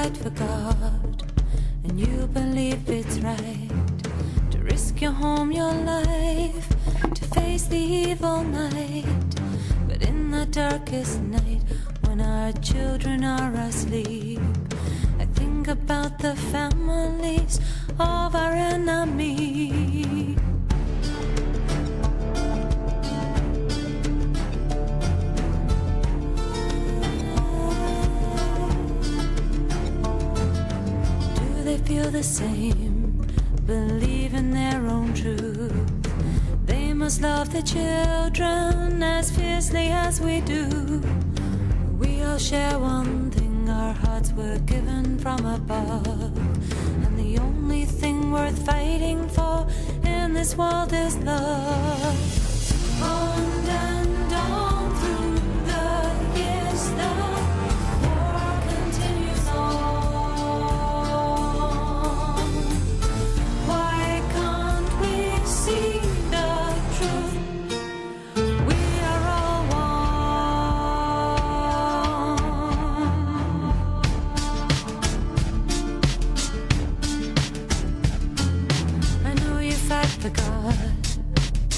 fight for God, and you believe it's right to risk your home, your life, to face the evil night. But in the darkest night, when our children are asleep, I think about the families of our enemies. Do they feel the same, believe in their own truth? They must love the children as fiercely as we do. We all share one thing, our hearts were given from above, and the only thing worth fighting for in this world is love. On and on through the years, the war continues on. Why can't we see the truth? We are all one. I know you fight for God,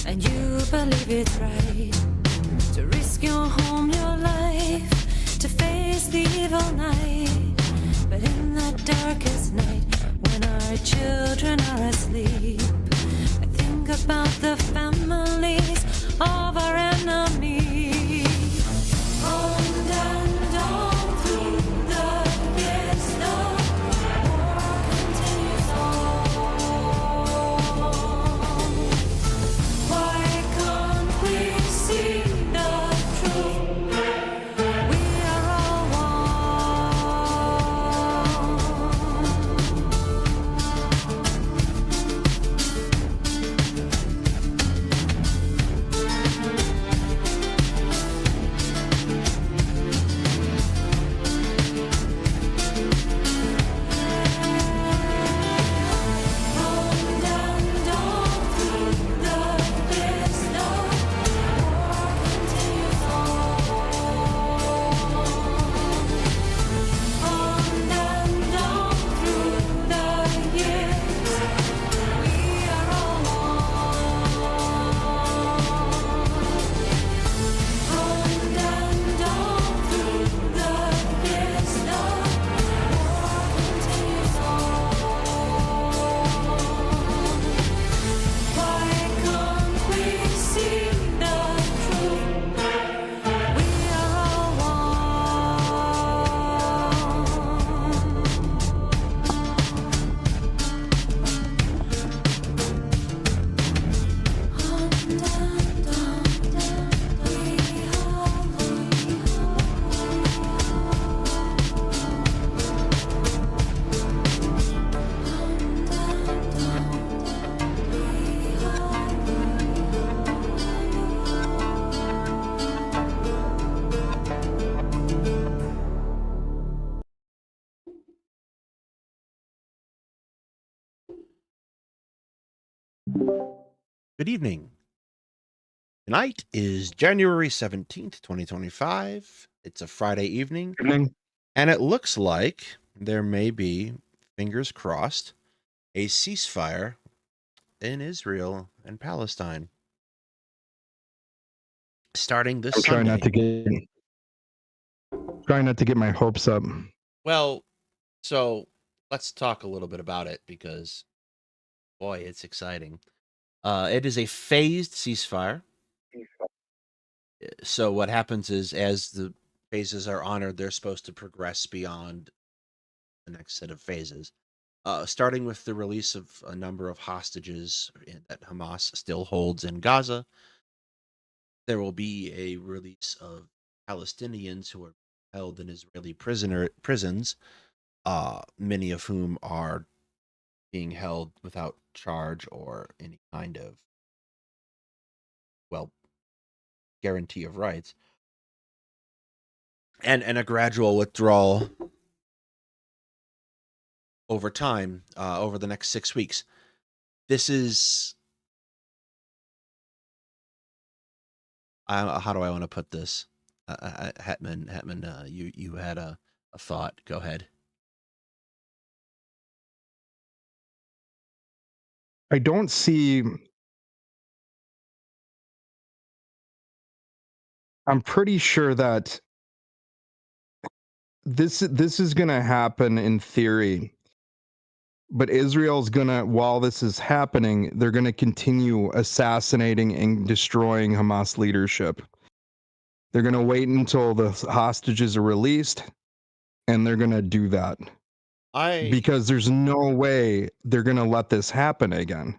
and you believe it's right to risk your home, your life, to face the evil night. But in that darkest night, when our children are asleep, I think about the families of our enemies. On and on through the years, the war continues on. Why can't we see the truth? We are all Good evening. Tonight is January 17th, 2025. It's a Friday evening, Evening. and it looks like there may be, fingers crossed, a ceasefire in Israel and Palestine starting this I'm trying Sunday. not to get my hopes up. Well, so let's talk a little bit about it because, boy, it's exciting. It is a phased ceasefire. So what happens is, as the phases are honored, they're supposed to progress beyond the next set of phases. Starting with the release of a number of hostages that Hamas still holds in Gaza. There will be a release of Palestinians who are held in Israeli prisons, many of whom are being held without charge or any kind of, well, guarantee of rights. And a gradual withdrawal over time, over the next 6 weeks. This is, how do I want to put this? Hetman, you had a thought. Go ahead. I don't see. I'm pretty sure that this is going to happen in theory, but Israel's going to, while this is happening, they're going to continue assassinating and destroying Hamas leadership. They're going to wait until the hostages are released, and they're going to do that because there's no way they're going to let this happen again.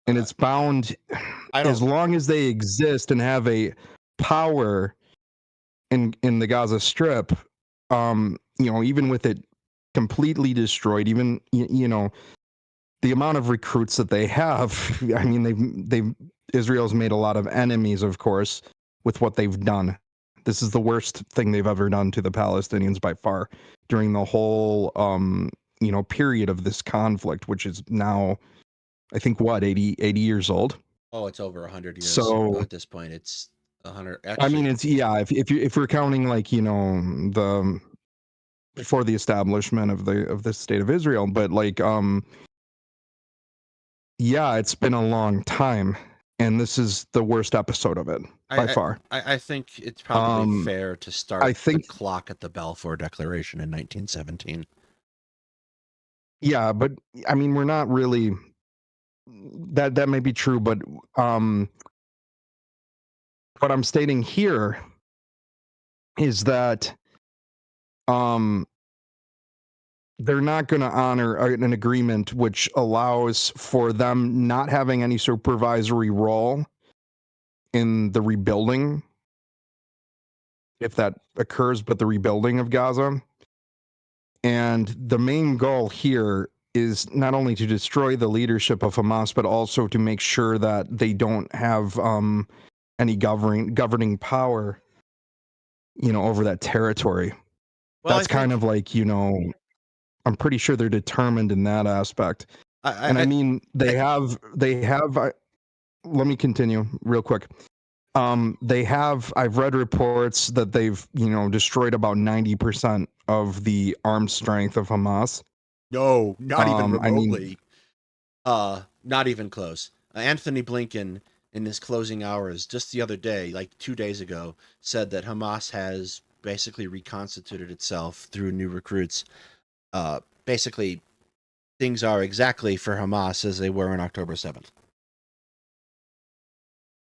And it's bound, as long as they exist and have a power in the Gaza Strip, even with it completely destroyed, even the amount of recruits that they have, I mean, they've Israel's made a lot of enemies, of course, with what they've done. This is the worst thing they've ever done to the Palestinians by far during the whole period of this conflict, which is now, I think, 80 years old. Oh, it's over 100 years. So at this point, it's 100. I Actually, mean, it's if we're counting like the before the establishment of the state of Israel, but like it's been a long time, and this is the worst episode of it by far. I think it's probably fair to start the clock at the Balfour Declaration in 1917. Yeah, but I mean, we're not really. That may be true, but what I'm stating here is that they're not going to honor an agreement which allows for them not having any supervisory role in the rebuilding, if that occurs, but the rebuilding of Gaza. And the main goal here is not only to destroy the leadership of Hamas, but also to make sure that they don't have any governing power, over that territory. Well, that's kind of like, I'm pretty sure they're determined in that aspect. I mean, they have. Let me continue real quick. I've read reports that they've, destroyed about 90% of the armed strength of Hamas. No, not even remotely. Not even close. Anthony Blinken, in his closing hours just the other day, like 2 days ago, said that Hamas has basically reconstituted itself through new recruits. Basically, things are exactly for Hamas as they were on October 7th.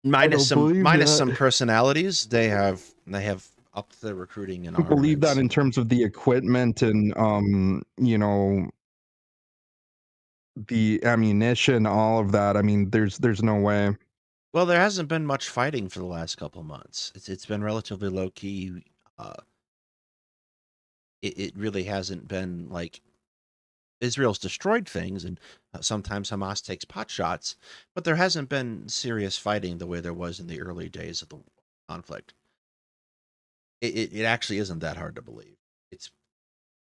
Minus some personalities, they have upped the recruiting and armaments. I believe that in terms of the equipment and the ammunition, all of that. I mean, there's no way. Well, there hasn't been much fighting for the last couple months. It's been relatively low key. It really hasn't been like Israel's destroyed things, and sometimes Hamas takes pot shots, but there hasn't been serious fighting the way there was in the early days of the conflict. It actually isn't that hard to believe. It's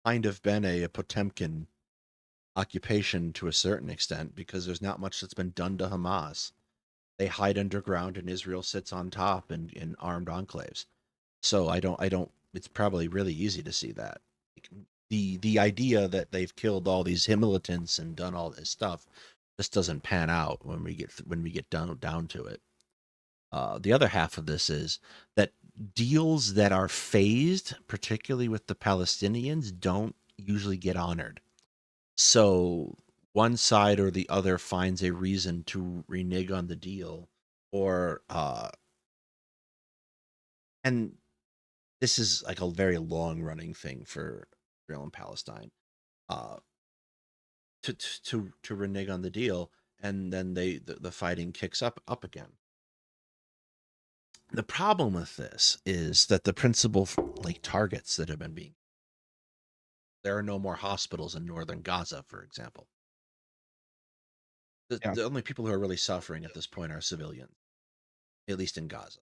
kind of been a Potemkin occupation to a certain extent because there's not much that's been done to Hamas. They hide underground and Israel sits on top in armed enclaves. So I don't it's probably really easy to see that. The idea that they've killed all these militants and done all this stuff just doesn't pan out when we get down to it. The other half of this is that deals that are phased, particularly with the Palestinians, don't usually get honored. So one side or the other finds a reason to renege on the deal, or and this is like a very long running thing for Israel and Palestine, to renege on the deal, and then the fighting kicks up again. The problem with this is that the principal targets that have been there are no more hospitals in northern Gaza, for example. The only people who are really suffering at this point are civilians, at least in Gaza.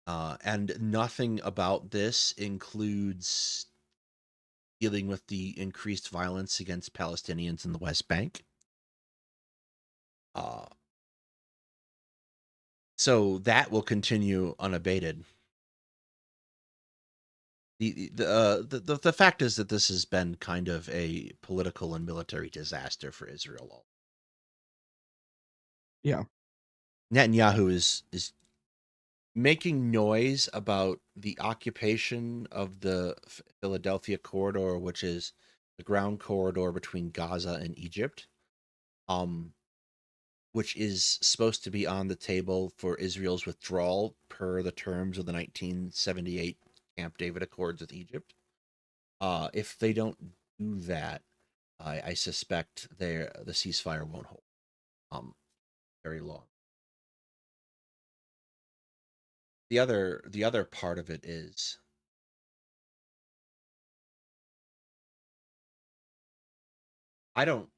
And nothing about this includes dealing with the increased violence against Palestinians in the West Bank. So that will continue unabated. The fact is that this has been kind of a political and military disaster for Israel. Yeah. Netanyahu is making noise about the occupation of the Philadelphia corridor, which is the ground corridor between Gaza and Egypt, which is supposed to be on the table for Israel's withdrawal per the terms of the 1978 Camp David Accords with Egypt. If they don't do that, I suspect the ceasefire won't hold very long. The other part of it is I don't.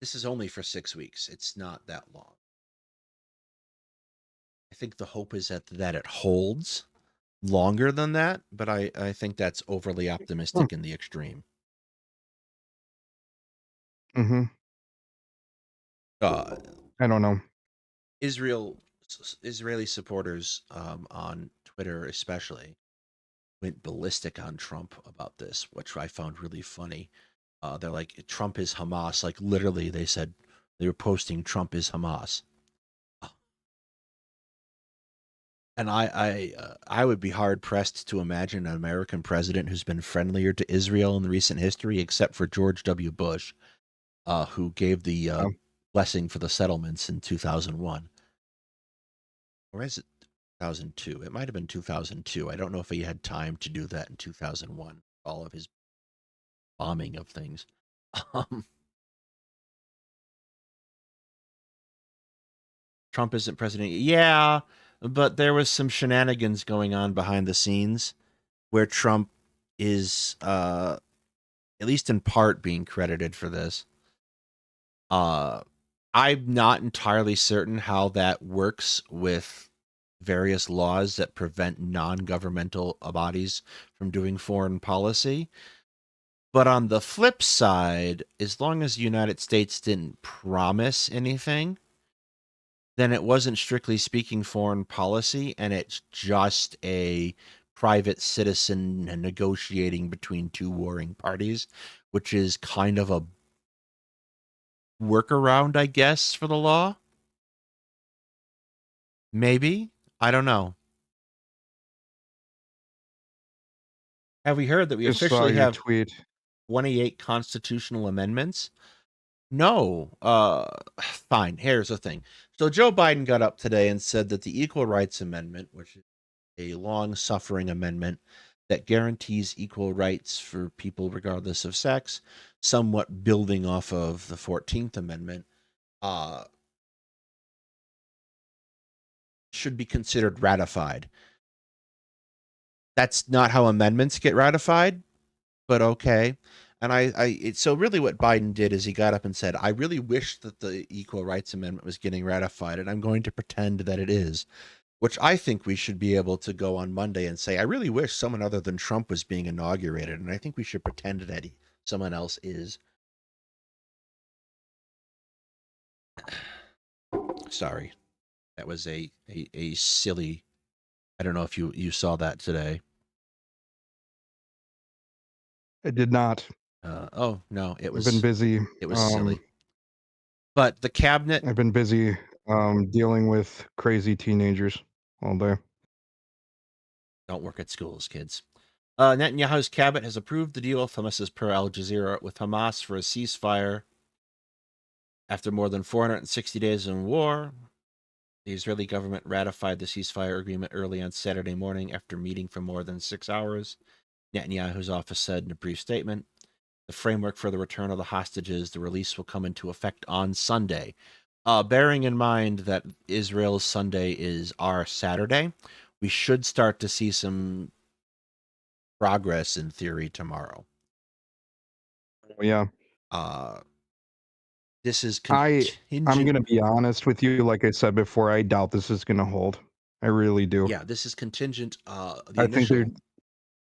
This is only for 6 weeks. It's not that long. I think the hope is that it holds longer than that, but I think that's overly optimistic in the extreme. Mm-hmm. Uh, I don't know. Israeli supporters on Twitter especially went ballistic on Trump about this, which I found really funny. They're like, Trump is Hamas. Like literally, they said they were posting Trump is Hamas. And I would be hard pressed to imagine an American president who's been friendlier to Israel in the recent history, except for George W. Bush, who gave the Yeah. blessing for the settlements in 2001. Or is it 2002? It might have been 2002. I don't know if he had time to do that in 2001. All of his bombing of things. Trump isn't president. Yeah, but there was some shenanigans going on behind the scenes where Trump is at least in part being credited for this. I'm not entirely certain how that works with various laws that prevent non-governmental bodies from doing foreign policy. But on the flip side, as long as the United States didn't promise anything, then it wasn't strictly speaking foreign policy, and it's just a private citizen negotiating between two warring parties, which is kind of a workaround, I guess, for the law. Maybe. I don't know. Have we heard that we Just saw officially your have tweet. 28 constitutional amendments? No. Fine. Here's the thing. So Joe Biden got up today and said that the Equal Rights Amendment, which is a long-suffering amendment that guarantees equal rights for people regardless of sex, somewhat building off of the 14th Amendment, should be considered ratified. That's not how amendments get ratified, but okay. And so really what Biden did is he got up and said, I really wish that the Equal Rights Amendment was getting ratified, and I'm going to pretend that it is, which I think we should be able to go on Monday and say, I really wish someone other than Trump was being inaugurated, and I think we should pretend that someone else is. Sorry. That was a silly, I don't know if you saw that today. I did not. Oh, no, I've been busy. it was silly. But the cabinet, I've been busy dealing with crazy teenagers all day. don't work at schools, kids. Netanyahu's cabinet has approved the deal with Hamas as per Al Jazeera with Hamas for a ceasefire after more than 460 days in war. The Israeli government ratified the ceasefire agreement early on Saturday morning after meeting for more than 6 hours. Netanyahu's office said in a brief statement, the framework for the return of the hostages, the release will come into effect on Sunday. Bearing in mind that Israel's Sunday is our Saturday, we should start to see some progress in theory tomorrow. Yeah. This is I'm contingent. going to be honest with you. Like I said before, I doubt this is going to hold. I really do. Yeah, this is contingent. The I think they're. initial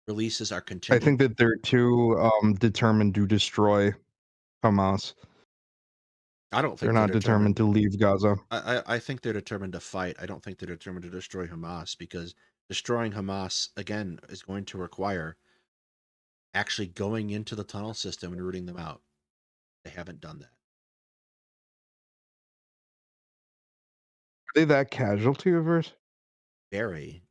releases are I contingent. think that they're too determined to destroy Hamas. I don't think They're not determined to leave Gaza. I think they're determined to fight. I don't think they're determined to destroy Hamas, because destroying Hamas again is going to require actually going into the tunnel system and rooting them out. They haven't done that. They that casualty averse? Very.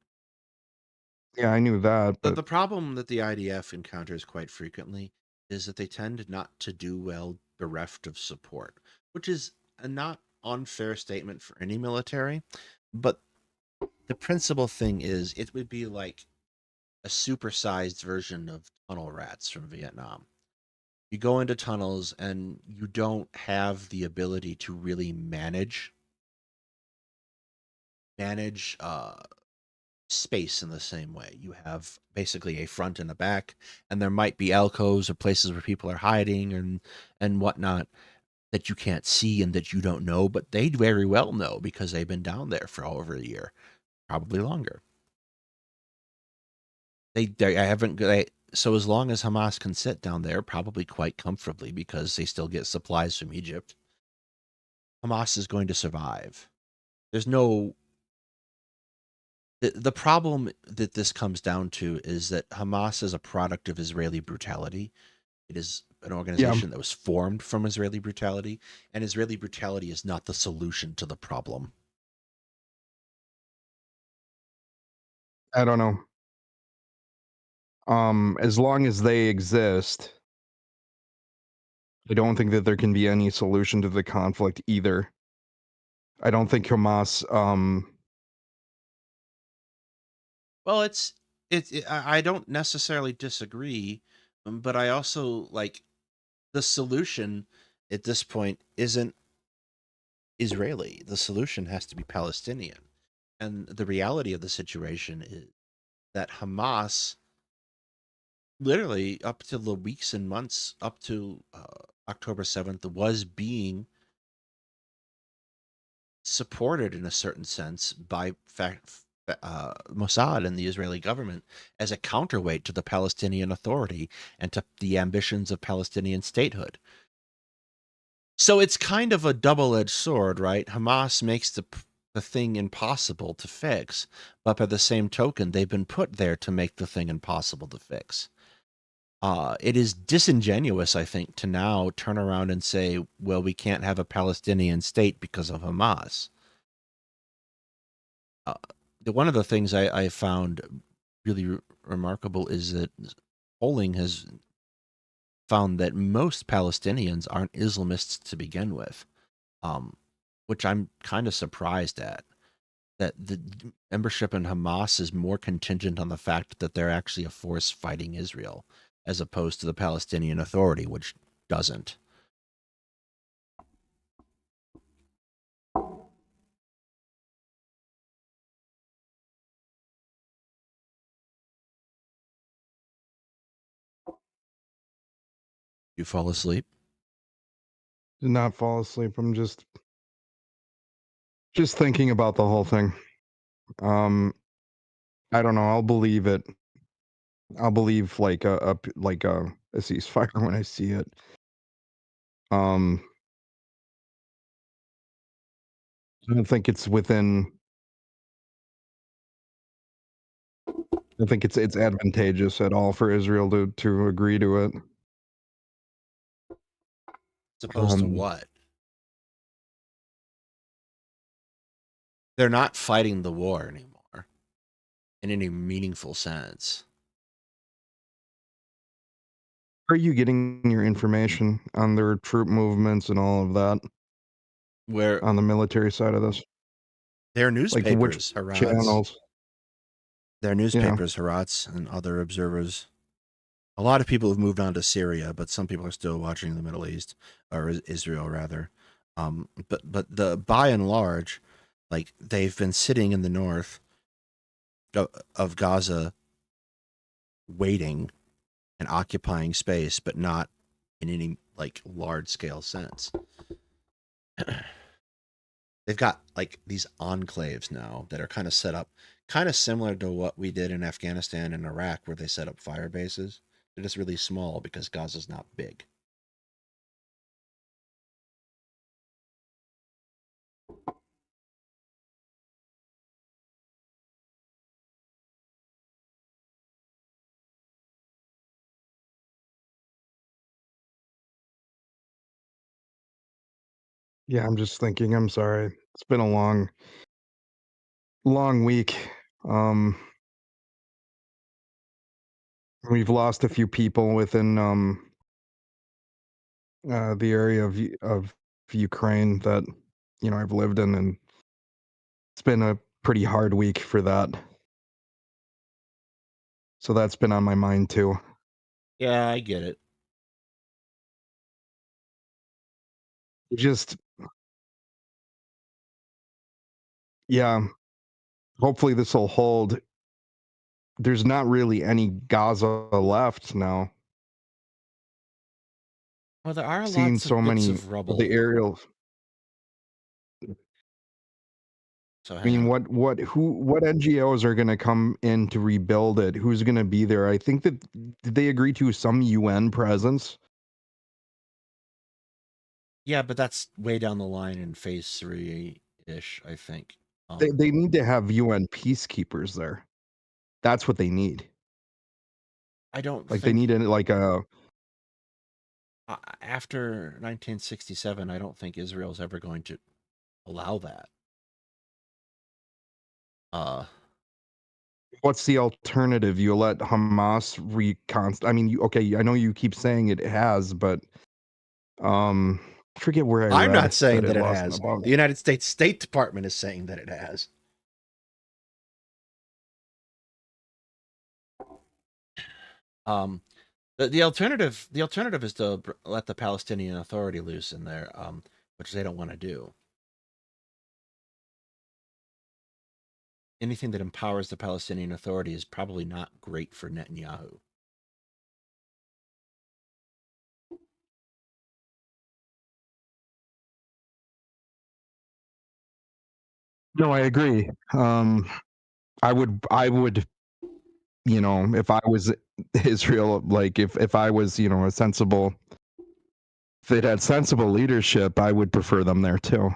Yeah, I knew that, The, but the problem that the IDF encounters quite frequently is that they tend not to do well bereft of support, which is a not unfair statement for any military. But the principal thing is it would be like a supersized version of tunnel rats from Vietnam. You go into tunnels and you don't have the ability to really manage space in the same way. You have basically a front and a back, and there might be alcoves or places where people are hiding and whatnot that you can't see and that you don't know, but they very well know because they've been down there for over a year, probably longer. They haven't so as long as Hamas can sit down there, probably quite comfortably because they still get supplies from Egypt, Hamas is going to survive. There's no the problem that this comes down to is that Hamas is a product of Israeli brutality. It is an yeah, organization that was formed from Israeli brutality, and Israeli brutality is not the solution to the problem. I don't know. As long as they exist, I don't think that there can be any solution to the conflict either. I don't think Hamas, Well, I don't necessarily disagree, but I also like the solution at this point isn't Israeli. The solution has to be Palestinian. And the reality of the situation is that Hamas, literally up to the weeks and months up to October 7th, was being supported in a certain sense by Mossad and the Israeli government as a counterweight to the Palestinian Authority and to the ambitions of Palestinian statehood. So it's kind of a double-edged sword, right? Hamas makes the thing impossible to fix, but by the same token, they've been put there to make the thing impossible to fix. It is disingenuous, I think, to now turn around and say, well, we can't have a Palestinian state because of Hamas. Uh, One of the things I found really remarkable is that polling has found that most Palestinians aren't Islamists to begin with, um, which I'm kind of surprised at. That the membership in Hamas is more contingent on the fact that they're actually a force fighting Israel, as opposed to the Palestinian Authority, which doesn't. You fall asleep? did not fall asleep. I'm just thinking about the whole thing. Um, I don't know. I'll believe it. I'll believe like a ceasefire when I see it. Um, I don't think it's within. I think it's advantageous at all for Israel to agree to it. As opposed to Um, what? They're not fighting the war anymore in any meaningful sense. where are you getting your information on their troop movements and all of that Where on the military side of this? their Like which newspapers, Harats, channels? Yeah. and other observers. A lot of people have moved on to Syria, but some people are still watching the Middle East or Israel rather. But the by and large, like they've been sitting in the north of Gaza, waiting and occupying space, but not in any like large scale sense. They've got like these enclaves now that are kind of set up, kind of similar to what we did in Afghanistan and Iraq, where they set up fire bases. They're just really small because Gaza's not big. Yeah, I'm just thinking. I'm sorry. It's been a long long week. We've lost a few people within the area of Ukraine that I've lived in, and it's been a pretty hard week for that. So that's been on my mind too. Yeah, I get it. Just yeah, hopefully this will hold. There's not really any Gaza left now. Well, there are Seeing lots so of bits many of of the rubble. aerials. So I hang mean, on. what NGOs are going to come in to rebuild it? Who's going to be there? I think that did they agree to some UN presence? Yeah, but that's way down the line in phase 3-ish, I think. They need to have UN peacekeepers there. That's what they need. I don't Like they think need like a after 1967, I don't think Israel's ever going to allow that. what's the alternative? You let Hamas I mean, okay, I know you keep saying it has, but I forget where I I'm not read saying that it that it lost has. about. The United States State Department is saying that it has. Um, the alternative is to let the Palestinian Authority loose in there, which they don't want to do. Anything that empowers the Palestinian Authority is probably not great for Netanyahu. No, I agree. I would, if I was Israel, like if I was, a sensible, if it had sensible leadership, I would prefer them there too.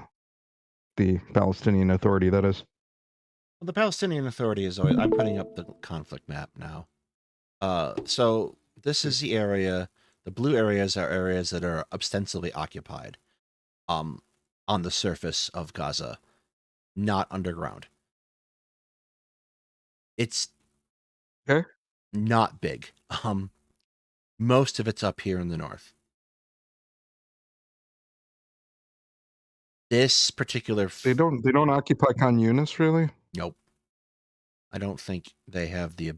The Palestinian Authority, that is. Well, the Palestinian Authority is always. I'm putting up the conflict map now. So this is the area. The blue areas are areas that are ostensibly occupied, on the surface of Gaza, not underground. It's Okay. not big. Most of it's up here in the north. This particular They don't occupy Khan Yunis, really. nope. I don't think they have the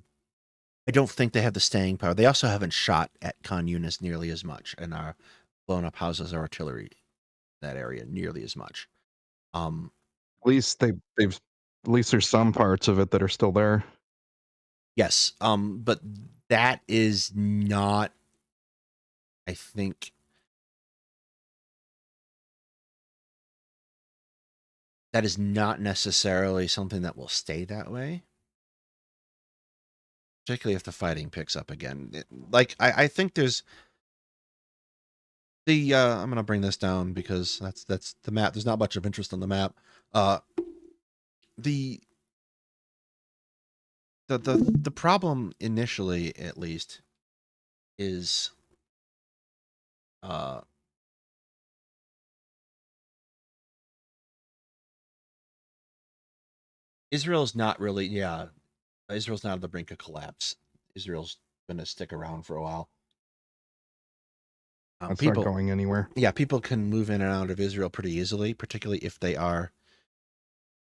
staying power. They also haven't shot at Khan Yunis nearly as much and are blown up houses or artillery in that area nearly as much. At least they've at least there's some parts of it that are still there. Yes, but that is not, I think, that is not necessarily something that will stay that way. Particularly if the fighting picks up again. I think there's the I'm gonna bring this down because that's the map. There's not much of interest on the map. The the problem initially, at least, is uh Israel's not really, Israel's not on the brink of collapse. Israel's gonna stick around for a while. That's not People, going anywhere. yeah, people can move in and out of Israel pretty easily, particularly if they are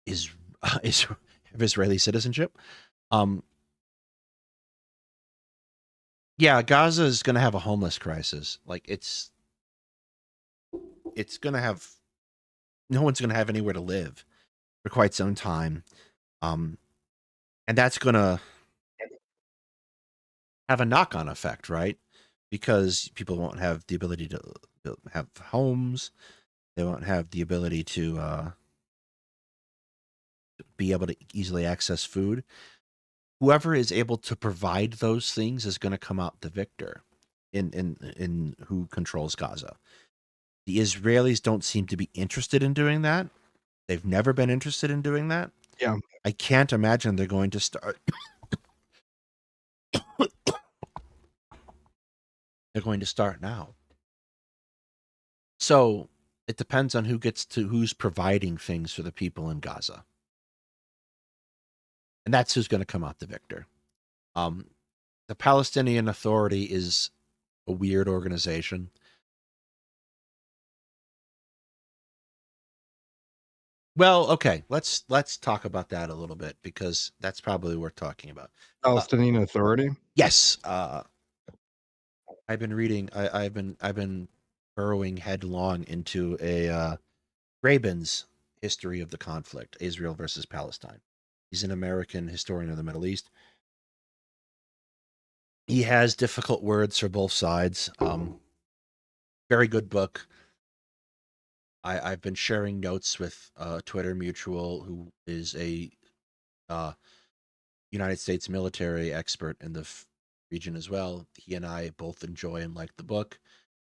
is have Israeli citizenship. Um, yeah, Gaza is going to have a homeless crisis. Like it's going to have no one's going to have anywhere to live for quite some time. And that's going to have a knock-on effect, right? Because people won't have the ability to have homes. They won't have the ability to be able to easily access food. Whoever is able to provide those things is going to come out the victor in who controls Gaza. The Israelis don't seem to be interested in doing that. They've never been interested in doing that. Yeah. I can't imagine they're going to start. They're going to start now. So it depends on who's providing things for the people in Gaza. And that's who's going to come out the victor. The Palestinian Authority is a weird organization. Well, okay, let's talk about that a little bit because that's probably worth talking about. Palestinian Authority. Yes, I've been reading. I've been burrowing headlong into a Rabin's history of the conflict, Israel versus Palestine. He's an American historian of the Middle East. He has difficult words for both sides. Very good book. I've been sharing notes with Twitter mutual who is a United States military expert in the region as well. He and I both enjoy and like the book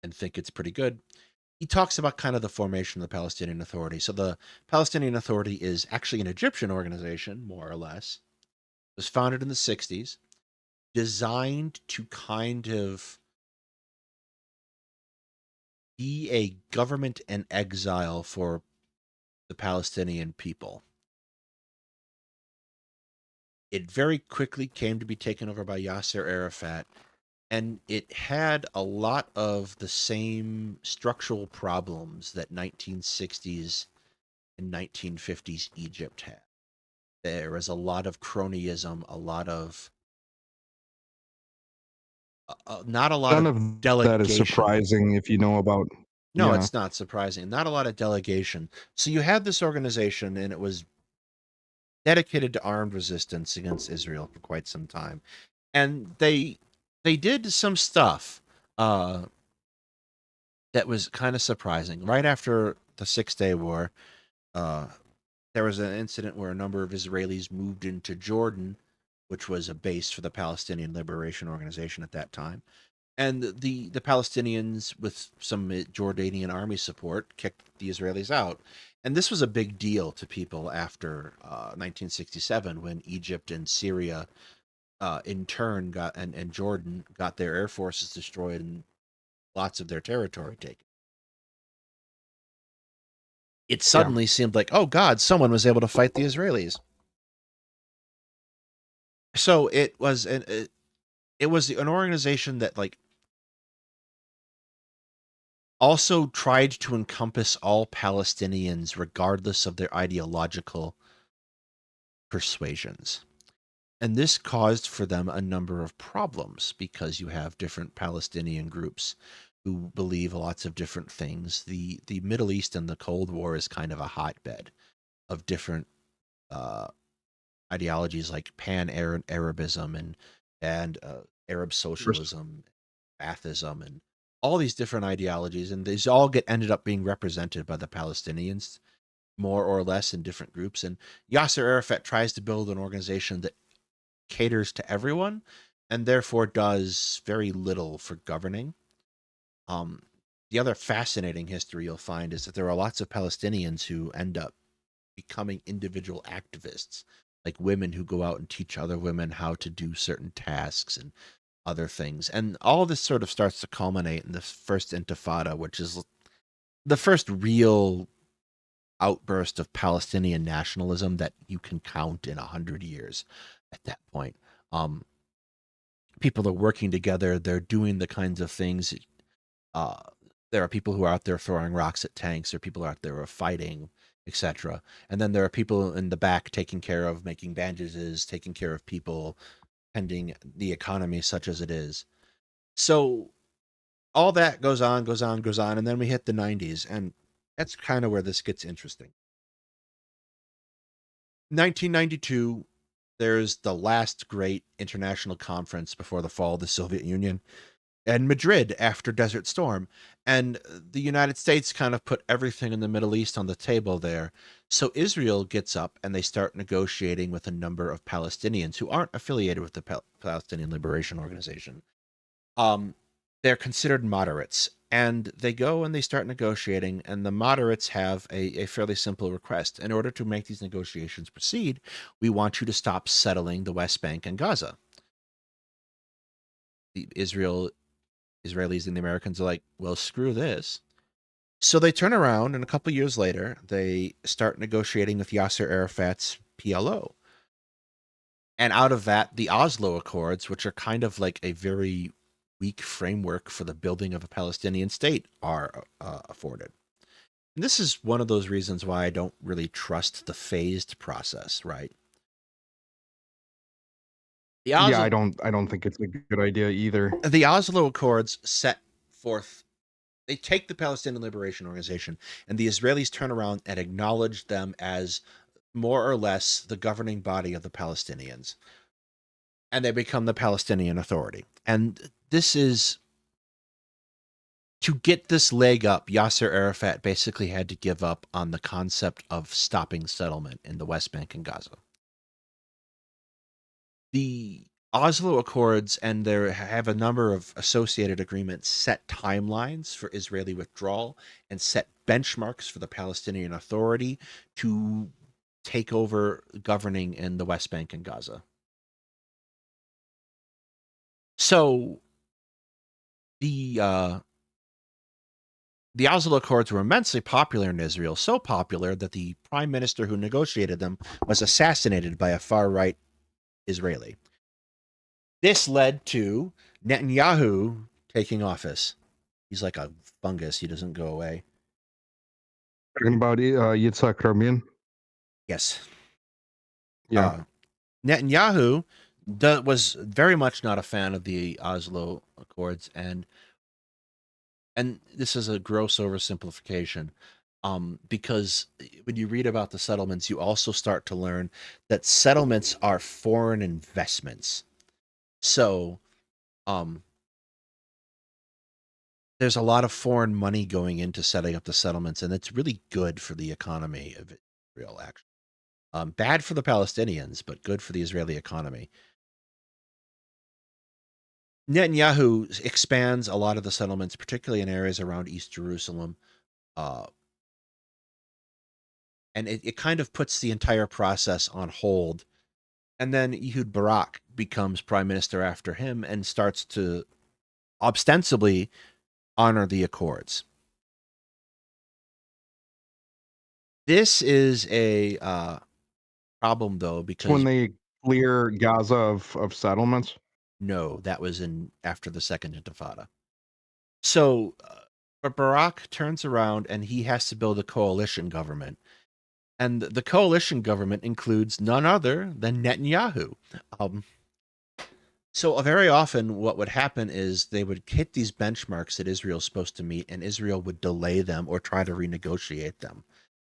and think it's pretty good. He talks about kind of the formation of the Palestinian Authority. So the Palestinian Authority is actually an Egyptian organization, more or less. It was founded in the 60s, designed to kind of be a government in exile for the Palestinian people. It very quickly came to be taken over by Yasser Arafat, and it had a lot of the same structural problems that 1960s and 1950s Egypt had. There was a lot of cronyism, a lot of not a lot None of of delegation. that is surprising if you know about. No, Yeah. it's not surprising. Not a lot of delegation. So you had this organization, and it was dedicated to armed resistance against Israel for quite some time, and they did some stuff that was kind of surprising. Right after the 6-Day War, there was an incident where a number of Israelis moved into Jordan, which was a base for the Palestinian Liberation Organization at that time. And the Palestinians, with some Jordanian army support, kicked the Israelis out. And this was a big deal to people after 1967, when Egypt and Syria, in turn, and Jordan got their air forces destroyed and lots of their territory taken. It suddenly seemed like, oh God, someone was able to fight the Israelis. So it was an organization that also tried to encompass all Palestinians regardless of their ideological persuasions. And this caused for them a number of problems because you have different Palestinian groups who believe lots of different things. The Middle East and the Cold War is kind of a hotbed of different ideologies like pan-Arabism and Arab socialism, Baathism, and all these different ideologies, and these all ended up being represented by the Palestinians, more or less in different groups. And Yasser Arafat tries to build an organization that caters to everyone, and therefore does very little for governing. The other fascinating history you'll find is that there are lots of Palestinians who end up becoming individual activists, like women who go out and teach other women how to do certain tasks and other things. And all this sort of starts to culminate in the first Intifada, which is the first real outburst of Palestinian nationalism that you can count in 100 years at that point. People are working together. They're doing the kinds of things. There are people who are out there throwing rocks at tanks. There are people out there who are fighting, etc. And then there are people in the back taking care of making bandages, taking care of people, pending the economy such as it is. So all that goes on, and then we hit the 90s, and that's kind of where this gets interesting. 1992, there's the last great international conference before the fall of the Soviet Union, and Madrid after Desert Storm. And the United States kind of put everything in the Middle East on the table there. So Israel gets up and they start negotiating with a number of Palestinians who aren't affiliated with the Palestinian Liberation Organization. They're considered moderates. And they go and they start negotiating, and the moderates have a fairly simple request. In order to make these negotiations proceed, we want you to stop settling the West Bank and Gaza. The Israelis and the Americans are like, well, screw this. So they turn around, and a couple years later, they start negotiating with Yasser Arafat's PLO. And out of that, the Oslo Accords, which are kind of like a very weak framework for the building of a Palestinian state, are afforded. And this is one of those reasons why I don't really trust the phased process, right? The Yeah, Oslo, I don't think it's a good idea either. the Oslo Accords set forth, they take the Palestinian Liberation Organization, and the Israelis turn around and acknowledge them as more or less the governing body of the Palestinians. And they become the Palestinian Authority. And this is, to get this leg up, Yasser Arafat basically had to give up on the concept of stopping settlement in the West Bank and Gaza. The Oslo Accords and there have a number of associated agreements set timelines for Israeli withdrawal and set benchmarks for the Palestinian Authority to take over governing in the West Bank and Gaza. So the Oslo Accords were immensely popular in Israel, so popular that the prime minister who negotiated them was assassinated by a far-right Israeli. This led to Netanyahu taking office. He's like a fungus. He doesn't go away. Talking about Yitzhak Rabin. Yes. Yeah. Netanyahu was very much not a fan of the Oslo Accords, and this is a gross oversimplification, because when you read about the settlements, you also start to learn that settlements are foreign investments. So, there's a lot of foreign money going into setting up the settlements, and it's really good for the economy of Israel, actually. Bad for the Palestinians, but good for the Israeli economy. Netanyahu expands a lot of the settlements, particularly in areas around East Jerusalem, and it kind of puts the entire process on hold. And then Ehud Barak becomes prime minister after him and starts to ostensibly honor the accords. This is a problem, though, because when they clear Gaza of settlements. no, that was after the Second Intifada. So Barak turns around and he has to build a coalition government. And the coalition government includes none other than Netanyahu. So very often what would happen is they would hit these benchmarks that Israel's supposed to meet, and Israel would delay them or try to renegotiate them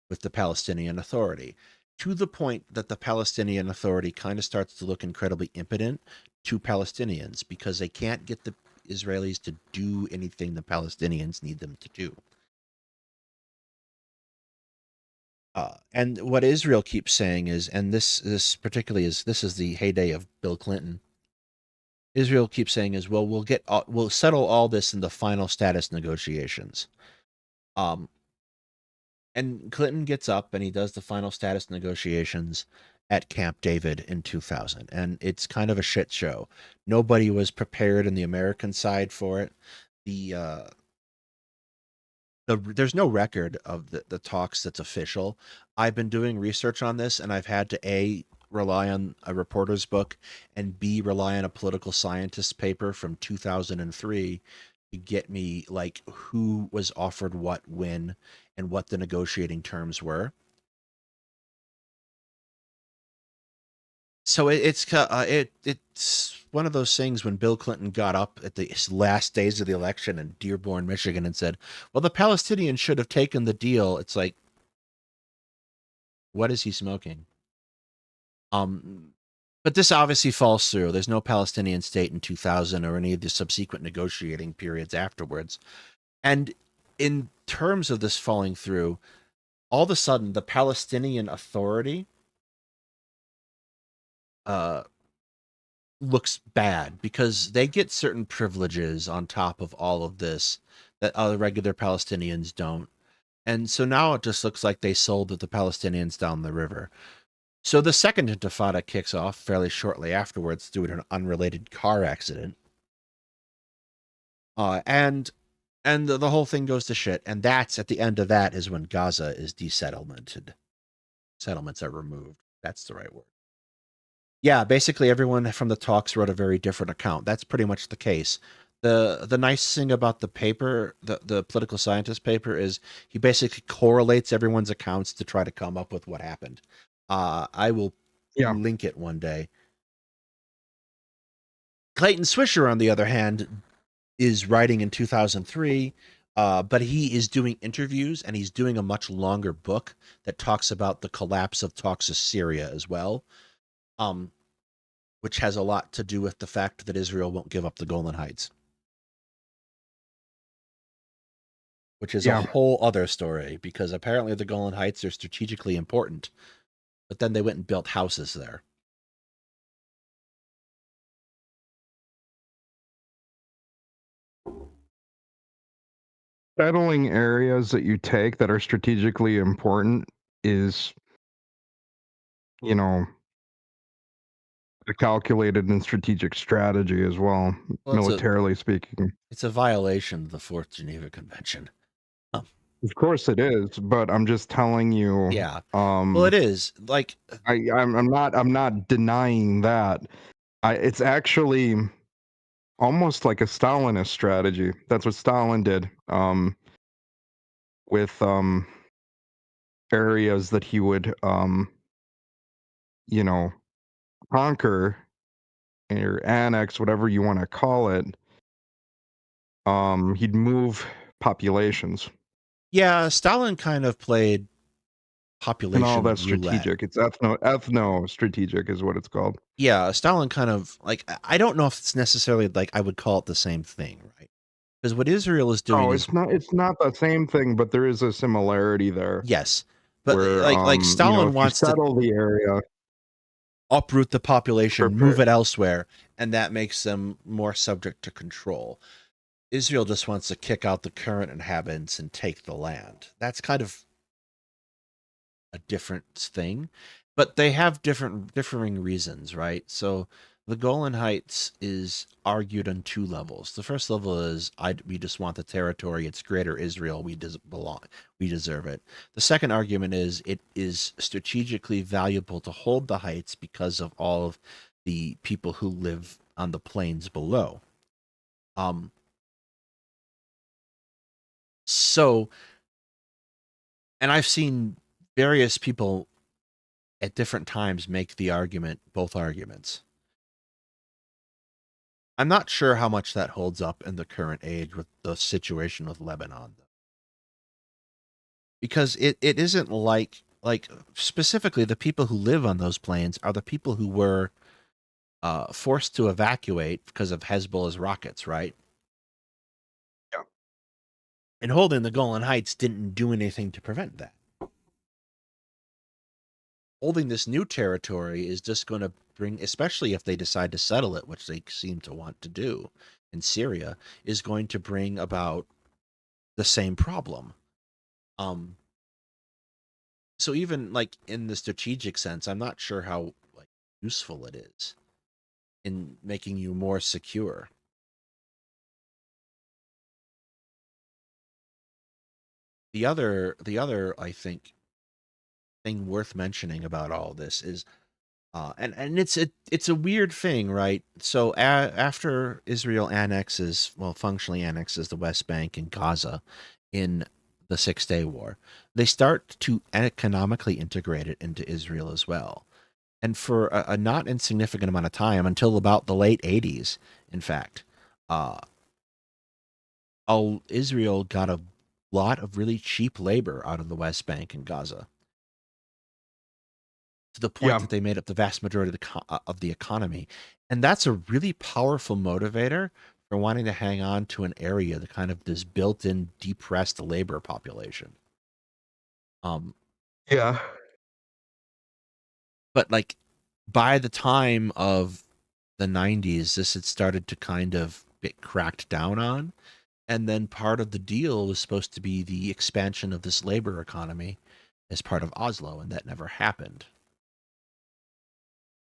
with the Palestinian Authority, to the point that the Palestinian Authority kind of starts to look incredibly impotent to Palestinians because they can't get the Israelis to do anything the Palestinians need them to do. And what Israel keeps saying is, and this particularly is, this is the heyday of Bill Clinton. Israel keeps saying is, well, we'll settle all this in the final status negotiations. And Clinton gets up and he does the final status negotiations at Camp David in 2000, and it's kind of a shit show. Nobody was prepared in the American side for it. There's no record of the talks that's official. I've been doing research on this, and I've had to A, rely on a reporter's book, and B, rely on a political scientist paper from 2003 to get me like who was offered what when and what the negotiating terms were. So it's one of those things when Bill Clinton got up at the last days of the election in Dearborn, Michigan, and said, "Well, the Palestinians should have taken the deal." It's like, what is he smoking? But this obviously falls through. There's no Palestinian state in 2000 or any of the subsequent negotiating periods afterwards. And in terms of this falling through, all of a sudden, the Palestinian Authority looks bad because they get certain privileges on top of all of this that other regular Palestinians don't. And so now it just looks like they sold the Palestinians down the river. So the Second Intifada kicks off fairly shortly afterwards due to an unrelated car accident. And the whole thing goes to shit. And that's at the end of that is when Gaza is desettlemented. Settlements are removed. That's the right word. Yeah, basically everyone from the talks wrote a very different account. That's pretty much the case. The nice thing about the paper, the political scientist paper, is he basically correlates everyone's accounts to try to come up with what happened. I will Yeah. link it one day. Clayton Swisher, on the other hand, is writing in 2003, but he is doing interviews and he's doing a much longer book that talks about the collapse of talks of Syria as well. Which has a lot to do with the fact that Israel won't give up the Golan Heights, which is a Yeah. whole other story because apparently the Golan Heights are strategically important, but then they went and built houses there. Settling areas that you take that are strategically important is, you know, a calculated and strategic strategy as well, Well, militarily speaking. it's a violation of the Fourth Geneva Convention. Of course it is, but I'm just telling you. Yeah. Well, it is like I'm not denying that. It's actually almost like a Stalinist strategy. That's what Stalin did. With areas that he would you know, conquer or annex, whatever you want to call it. He'd move populations. yeah, Stalin kind of played And all population that's roulette. strategic. It's ethno strategic is what it's called. Yeah, Stalin kind of like I don't know if it's necessarily like I would call it the same thing, right? Because what Israel is doing Oh, is it's not the same thing, but there is a similarity there yes, but where like Stalin if you wants to settle the area, uproot the population, move prepare. it elsewhere, and that makes them more subject to control. Israel just wants to kick out the current inhabitants and take the land. That's kind of a different thing, but they have differing reasons, right? So the Golan Heights is argued on two levels. The first level is we just want the territory. It's greater Israel. We belong. We deserve it. The second argument is it is strategically valuable to hold the heights because of all of the people who live on the plains below. So, and I've seen various people at different times make the argument, both arguments. I'm not sure how much that holds up in the current age with the situation with Lebanon, though. Because it isn't like specifically the people who live on those plains are the people who were forced to evacuate because of Hezbollah's rockets, right? Yeah. And holding the Golan Heights didn't do anything to prevent that. Holding this new territory is just going to bring, especially if they decide to settle it, which they seem to want to do in Syria, is going to bring about the same problem. So even like in the strategic sense, I'm not sure how like useful it is in making you more secure. The other I think thing worth mentioning about all this is and it's a weird thing, right? So after Israel annexes, well, functionally annexes the West Bank and Gaza in the 6 Day War, they start to economically integrate it into Israel as well. And for a not insignificant amount of time, until about the late 80s, in fact, uh, Israel got a lot of really cheap labor out of the West Bank and Gaza, to the point Yeah. that they made up the vast majority of the economy. And that's a really powerful motivator for wanting to hang on to an area, the kind of this built-in depressed labor population. Yeah. But like by the time of the 90s, this had started to kind of get cracked down on. And then part of the deal was supposed to be the expansion of this labor economy as part of Oslo, and that never happened.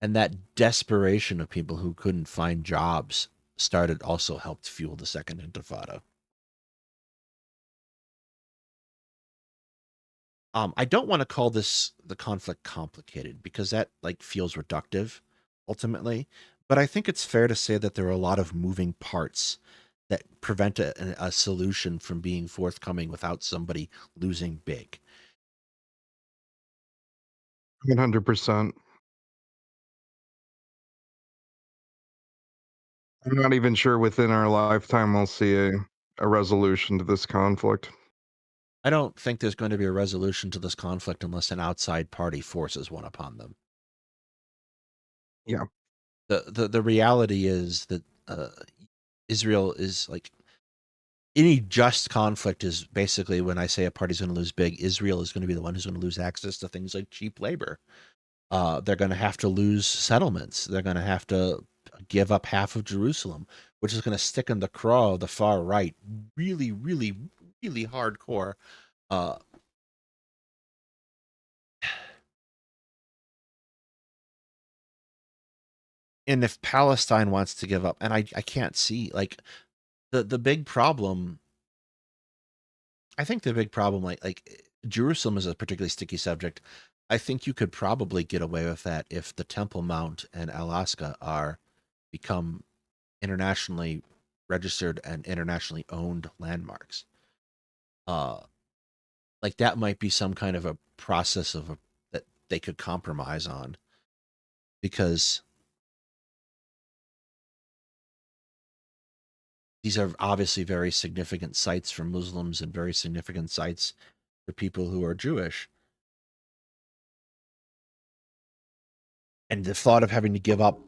And that desperation of people who couldn't find jobs started also helped fuel the Second Intifada. I don't want to call this the conflict complicated because that like feels reductive. ultimately. But I think it's fair to say that there are a lot of moving parts that prevent a solution from being forthcoming without somebody losing big. 100%. I'm not even sure within our lifetime we'll see a resolution to this conflict. I don't think there's going to be a resolution to this conflict unless an outside party forces one upon them. Yeah. The reality is that Israel is like any just conflict is basically when I say a party's going to lose big, Israel is going to be the one who's going to lose access to things like cheap labor. They're going to have to lose settlements. They're going to have to give up half of Jerusalem, which is going to stick in the craw of the far right, really, really, really hardcore. And if Palestine wants to give up, and I can't see like the big problem. I think the big problem, like Jerusalem is a particularly sticky subject. I think you could probably get away with that if the Temple Mount and Alaska are become internationally registered and internationally owned landmarks. Like that might be some kind of a process that they could compromise on, because these are obviously very significant sites for Muslims and very significant sites for people who are Jewish. And the thought of having to give up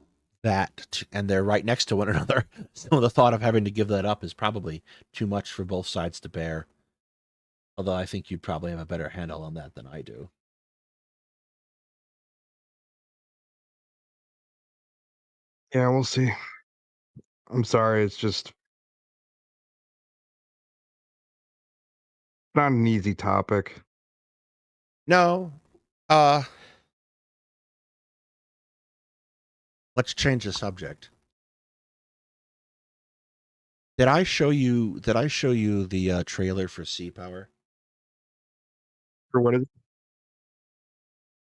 that, and they're right next to one another, so the thought of having to give that up is probably too much for both sides to bear. Although I think you'd probably have a better handle on that than I do. Yeah, we'll see. I'm sorry, it's just not an easy topic. No. Let's change the subject. Did I show you the trailer for Ceasefire? For what is it?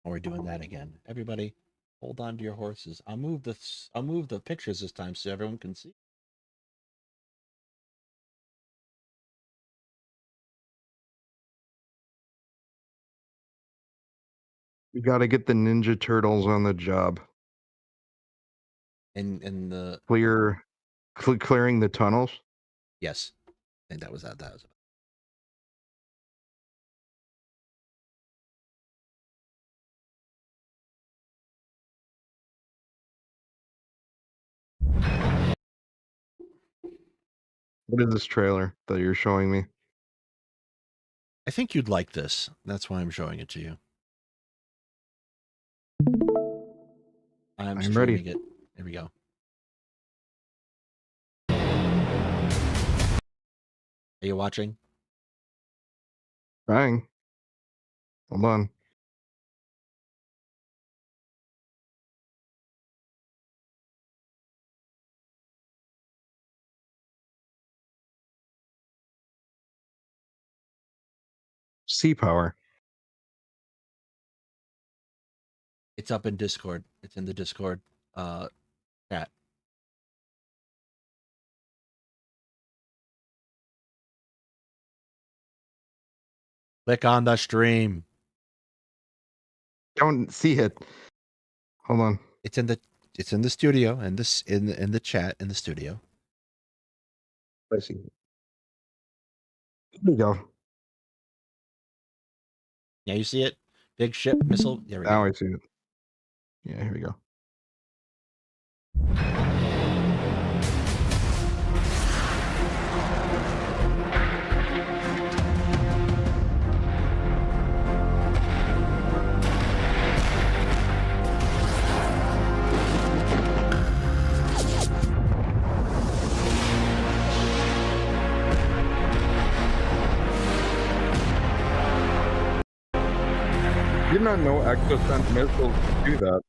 Or are we doing that again? Everybody, hold on to your horses. I'll move the pictures this time so everyone can see. We got to get the Ninja Turtles on the job. In the Clearing the tunnels. yes, I think that was that. That was it. What is this trailer that you're showing me? I think you'd like this. That's why I'm showing it to you. I'm ready. streaming it. Here we go. Are you watching? Bang. Hold on. Ceasefire. It's up in Discord. It's in the Discord chat. Click on the stream. Don't see it. Hold on. It's in the studio and this in the chat in the studio. I see. Here we go. Yeah, you see it? Big ship missile. There we Now go. I see it. Yeah, here we go. Did not know exocent missiles could do that.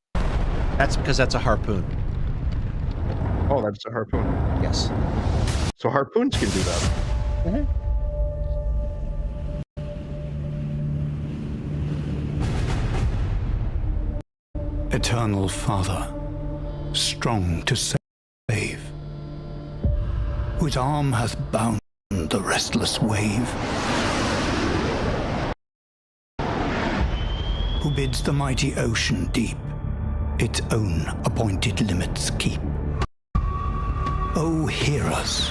That's because that's a harpoon. Oh, that's a harpoon. Yes. So harpoons can do that. Eternal Father, strong to save, whose arm hath bound the restless wave, who bids the mighty ocean deep its own appointed limits keep. Oh, hear us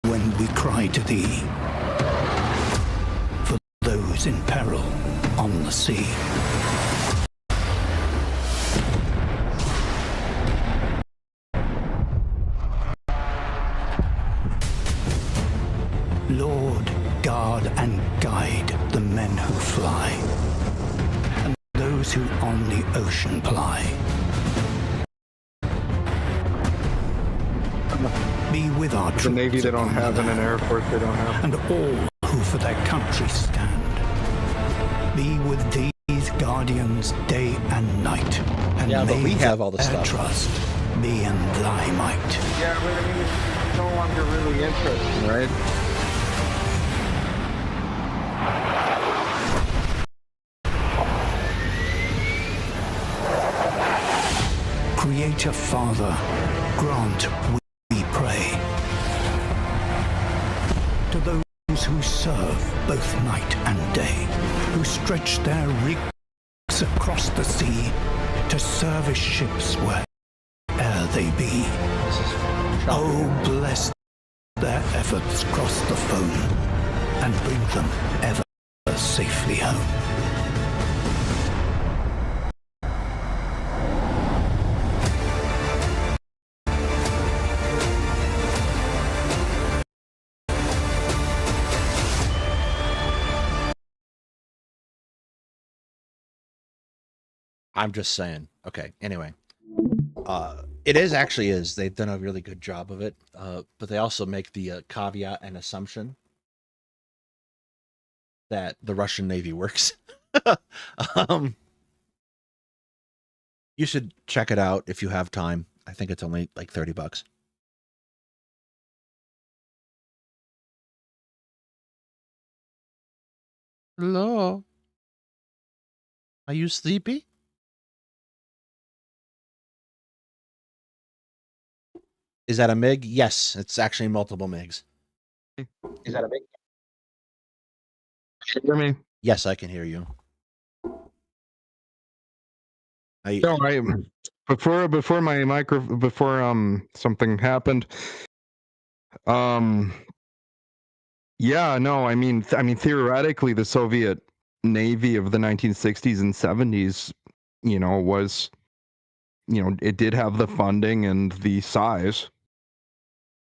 when we cry to thee for those in peril on the sea. Lord, guard and guide the men who fly, and those who on the ocean ply. Be with our troops, The Navy they don't upon have the and an land, Air Force they don't have. and all who for their country stand. Be with these guardians day and night, and Yeah, but may we have all the their stuff. trust be in thy might. Yeah, but I mean, it's no longer really interesting, right? Creator Father, grant, we pray, to those who serve both night and day, who stretch their rigs across the sea to service ships where'er they be. Oh, bless their efforts cross the foam and bring them ever safely home. I'm just saying. Okay. Anyway, it is. They've done a really good job of it. But they also make the caveat and assumption that the Russian Navy works. um, you should check it out if you have time. I think it's only like $30. Hello. Are you sleepy? Is that a MiG? Yes, it's actually multiple MiGs. Is that a big? Hear me? Yes, I can hear you. No, before my something happened. Yeah, no, I mean theoretically the Soviet Navy of the 1960s and 70s, was, it did have the funding and the size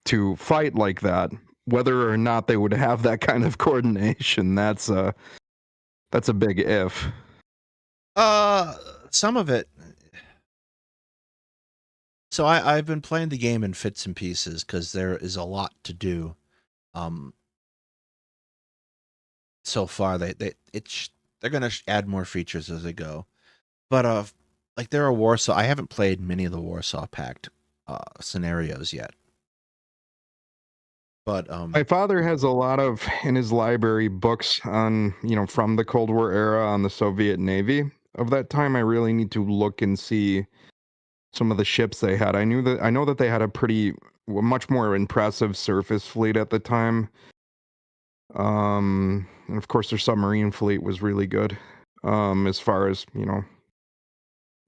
to fight like that. Whether or not they would have that kind of coordination, that's a big if. Some of it. So I've been playing the game in fits and pieces because there is a lot to do. So far they're gonna add more features as they go, but like there are Warsaw. I haven't played many of the Warsaw Pact scenarios yet. But My father has a lot of in his library books on, from the Cold War era on the Soviet Navy of that time. I really need to look and see some of the ships they had. I know that they had a much more impressive surface fleet at the time. And of course their submarine fleet was really good. As far as,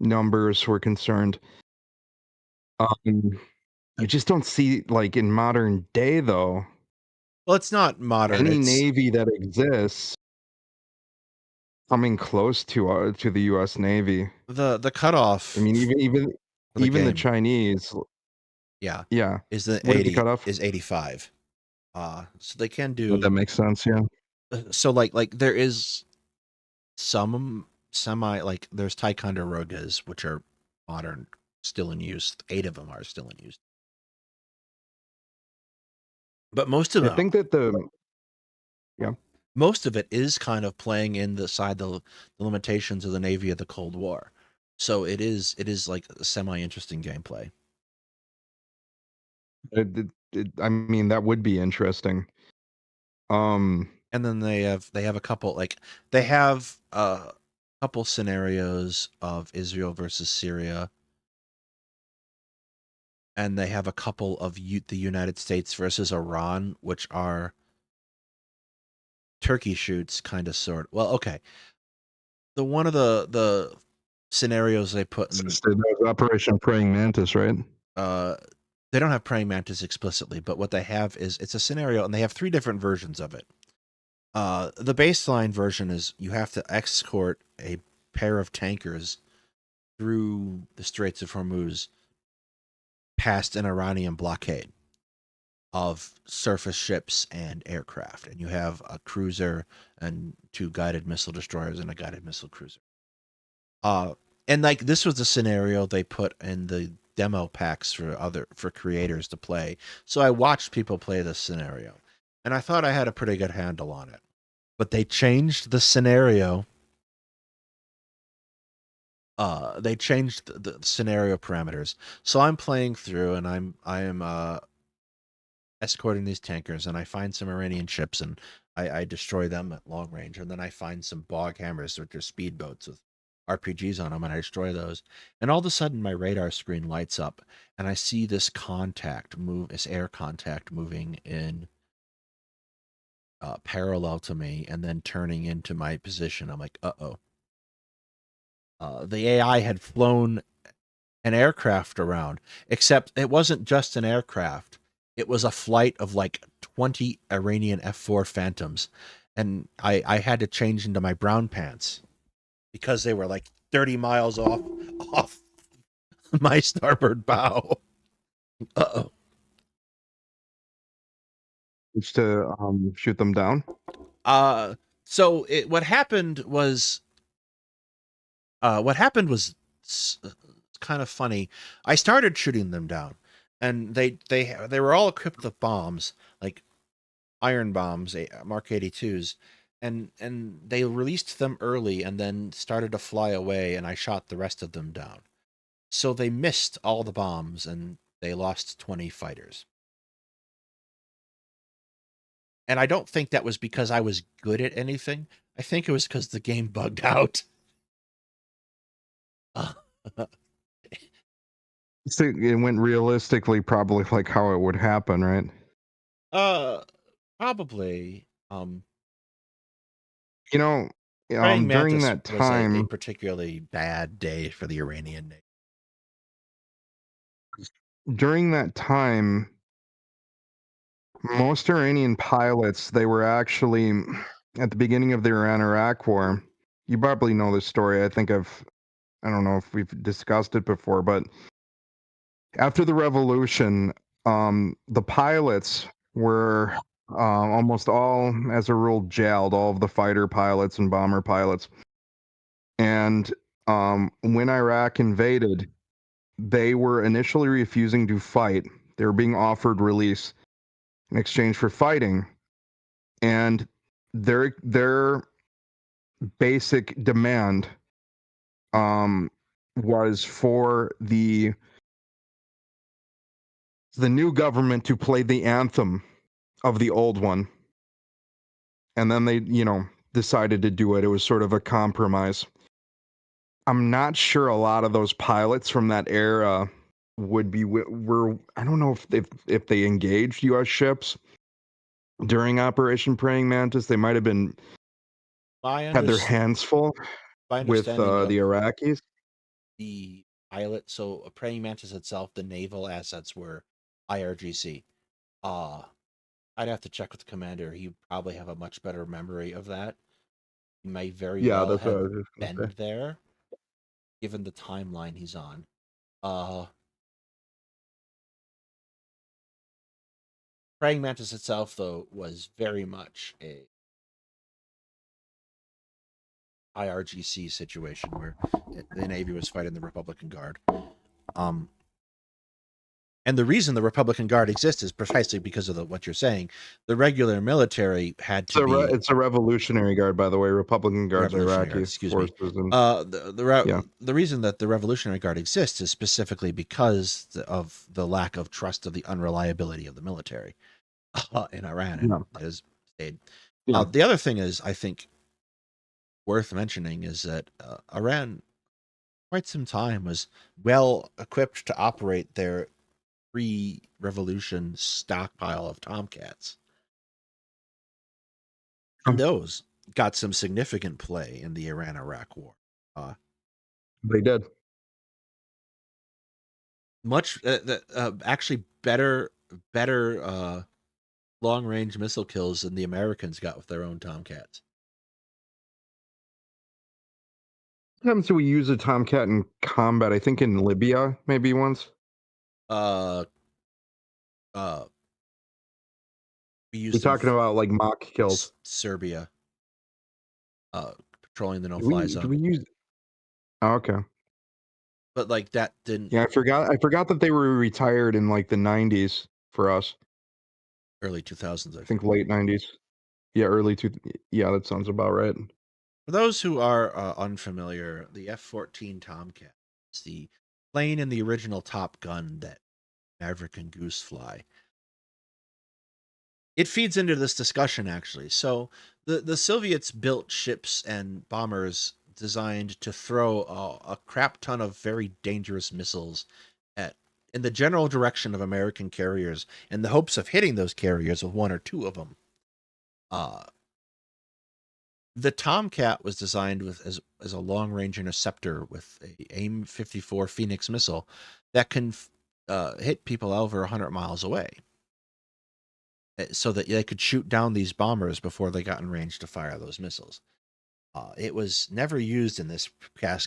numbers were concerned. I just don't see, like, in modern day though, well, it's not modern. any It's navy that exists coming close to the U.S. Navy. the cutoff. I mean, for the even the game, Chinese. yeah, Yeah. is the What is the 80 cutoff? is 85. So they can That do. makes sense. Yeah. So like there is some semi, like there's Ticonderogas, which are modern, still in use. 8 of them are still in use. But most of I them, think that yeah. most of it is kind of playing in the limitations of the Navy of the Cold War. So it is like semi interesting gameplay. I mean, that would be interesting. And then they have a couple, like they have a couple scenarios of Israel versus Syria. and they have a couple of the United States versus Iran, which are turkey shoots, kind of sort. Well, okay. One of the scenarios they put in, So there's Operation Praying Mantis, right? they don't have praying mantis explicitly, but what they have is it's a scenario, and they have 3 different versions of it. The baseline version is you have to escort a pair of tankers through the Straits of Hormuz past an Iranian blockade of surface ships and aircraft. And you have a cruiser and 2 guided missile destroyers and a guided missile cruiser. And like this was the scenario they put in the demo packs for creators to play. So I watched people play this scenario, and I thought I had a pretty good handle on it. But they changed the scenario. They changed the scenario parameters. So I'm playing through, and I am escorting these tankers, and I find some Iranian ships, and I destroy them at long range, and then I find some bog hammers, which are speedboats with RPGs on them, and I destroy those. And all of a sudden, my radar screen lights up, and I see this air contact moving in parallel to me, and then turning into my position. I'm like, uh-oh. The AI had flown an aircraft around, except it wasn't just an aircraft. It was a flight of like 20 Iranian F-4 Phantoms, and I had to change into my brown pants because they were like 30 miles off my starboard bow. Uh-oh. Just to shoot them down. So what happened was kind of funny. I started shooting them down, and they were all equipped with bombs, like iron bombs, Mark 82s, and they released them early and then started to fly away, and I shot the rest of them down. So they missed all the bombs, and they lost 20 fighters. And I don't think that was because I was good at anything. I think it was because the game bugged out. So it went realistically, probably like how it would happen, right? Probably. You know, Praying during Mantis that was a time, particularly bad day for the Iranian Navy. Most Iranian pilots, they were actually at the beginning of the Iran-Iraq War. You probably know this story. I don't know if we've discussed it before, but after the revolution, the pilots were almost all, as a rule, jailed, all of the fighter pilots and bomber pilots. And when Iraq invaded, they were initially refusing to fight. They were being offered release in exchange for fighting. And their basic demand was for the new government to play the anthem of the old one. And then they, decided to do it. It was sort of a compromise. I'm not sure a lot of those pilots from that era were I don't know if they engaged U.S. ships during Operation Praying Mantis. They might have had their hands full with the Iraqis. The pilot, so a Praying Mantis itself, the naval assets were IRGC. I'd have to check with the commander. He probably have a much better memory of that. He may very well have been there, given the timeline he's on. Praying Mantis itself, though, was very much a IRGC situation where the Navy was fighting the Republican Guard. And the reason the Republican Guard exists is precisely because of what you're saying. The regular military had to be... It's a Revolutionary Guard, by the way. Republican Guard's Iraqi forces. The reason that the Revolutionary Guard exists is specifically because of the lack of trust of the unreliability of the military in Iran. And that has stayed. The other thing is, I think, worth mentioning is that Iran, quite some time, was well equipped to operate their pre-revolution stockpile of Tomcats. And those got some significant play in the Iran-Iraq war. They did. Much actually better long-range missile kills than the Americans got with their own Tomcats. Sometimes we use a Tomcat in combat. I think in Libya, maybe once. We You're used them talking about like mock kills. Serbia, patrolling the Do no-fly we zone. use? Oh, okay. But like that didn't. Yeah, I forgot that they were retired in like the 90s for us. Early 2000s, I think late 90s. Yeah, yeah, that sounds about right. For those who are unfamiliar, the F-14 Tomcat is the plane in the original Top Gun that Maverick and Goose fly. It feeds into this discussion, actually. So the Soviets built ships and bombers designed to throw a crap ton of very dangerous missiles in the general direction of American carriers in the hopes of hitting those carriers with one or two of them. The Tomcat was designed as a long-range interceptor with a AIM-54 Phoenix missile that can hit people over 100 miles away, so that they could shoot down these bombers before they got in range to fire those missiles. It was never used in this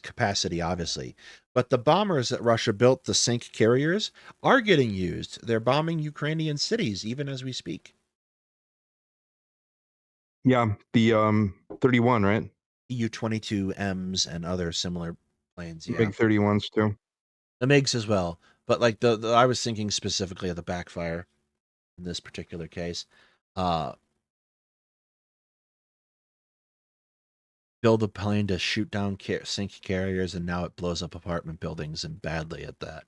capacity, obviously, but the bombers that Russia built, the sink carriers, are getting used. They're bombing Ukrainian cities even as we speak. Yeah, the 31, right? U-22Ms and other similar planes. Yeah, Big 31s too. the MiGs as well, but like the I was thinking specifically of the backfire in this particular case. Build a plane to shoot down sink carriers, and now it blows up apartment buildings, and badly at that.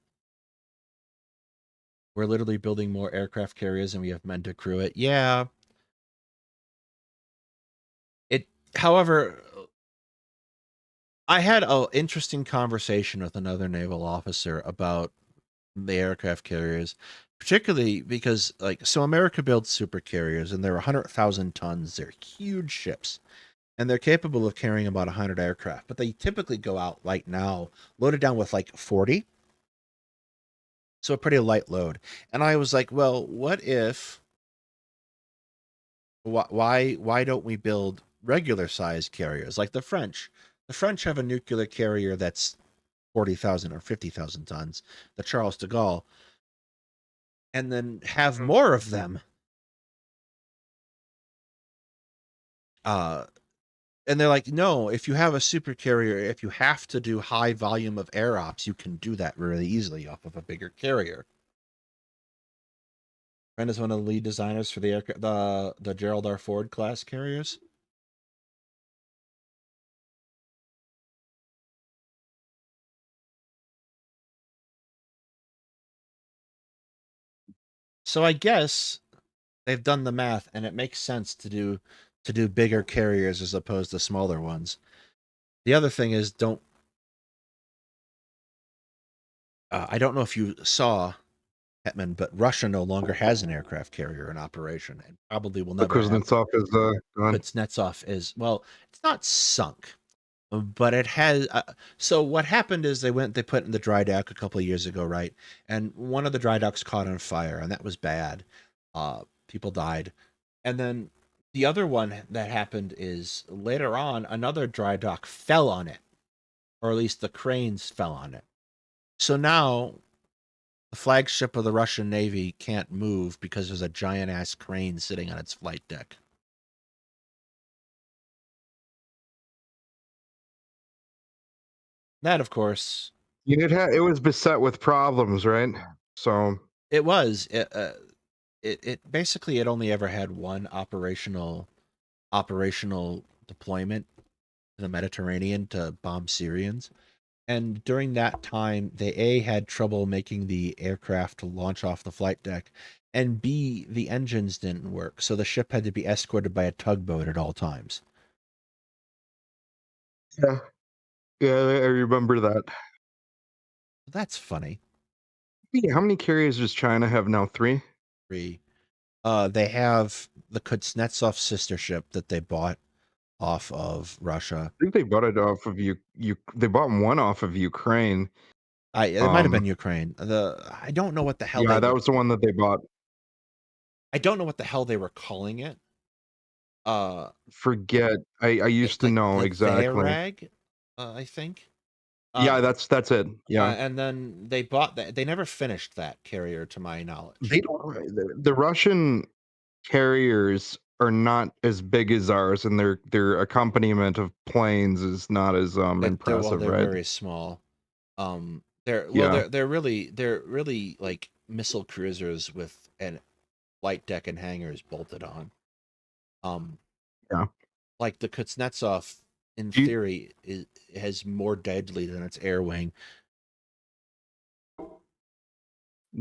We're literally building more aircraft carriers and we have men to crew it. Yeah. However, I had an interesting conversation with another naval officer about the aircraft carriers, particularly because, so America builds super carriers, and they're 100,000 tons. They're huge ships, and they're capable of carrying about 100 aircraft, but they typically go out right now loaded down with 40. So a pretty light load. And I was like, well, what if, why don't we build regular sized carriers like the French? The French have a nuclear carrier that's 40,000 or 50,000 tons, the Charles de Gaulle, and then have more of them. And they're like, no, if you have a super carrier, if you have to do high volume of air ops, you can do that really easily off of a bigger carrier. Friend is one of the lead designers for the Gerald R. Ford class carriers. So I guess they've done the math, and it makes sense to do bigger carriers as opposed to smaller ones. The other thing is, I don't know if you saw, Hetman, but Russia no longer has an aircraft carrier in operation, and probably will never. Kuznetsov is gone. Kuznetsov is, well, it's not sunk, but it has. So what happened is they put in the dry dock a couple of years ago, right? And one of the dry docks caught on fire, and that was bad. People died. And then the other one that happened is later on, another dry dock fell on it, or at least the cranes fell on it. So now the flagship of the Russian Navy can't move because there's a giant ass crane sitting on its flight deck. That, of course, It was beset with problems, right? So it was. It basically, it only ever had one operational deployment in the Mediterranean to bomb Syrians. And during that time, they had trouble making the aircraft launch off the flight deck, and B, the engines didn't work, so the ship had to be escorted by a tugboat at all times. yeah, I remember that. That's funny. Yeah, how many carriers does China have now? 3? They have the Kuznetsov sister ship that they bought off of Russia. I think they bought it off of they bought one off of Ukraine. It might have been Ukraine. I don't know what the hell Yeah, that was the one that they bought. I don't know what the hell they were calling it. Forget. I used to know the exactly. Varag, I think. Yeah, that's it. Yeah. And then they bought that. They never finished that carrier, to my knowledge. They don't. The Russian carriers are not as big as ours, and their accompaniment of planes is not as impressive, They're right? very small. Yeah. They're really like missile cruisers with an light deck and hangars bolted on. Yeah. Like the Kuznetsov, in Do you, theory, has more deadly than its air wing.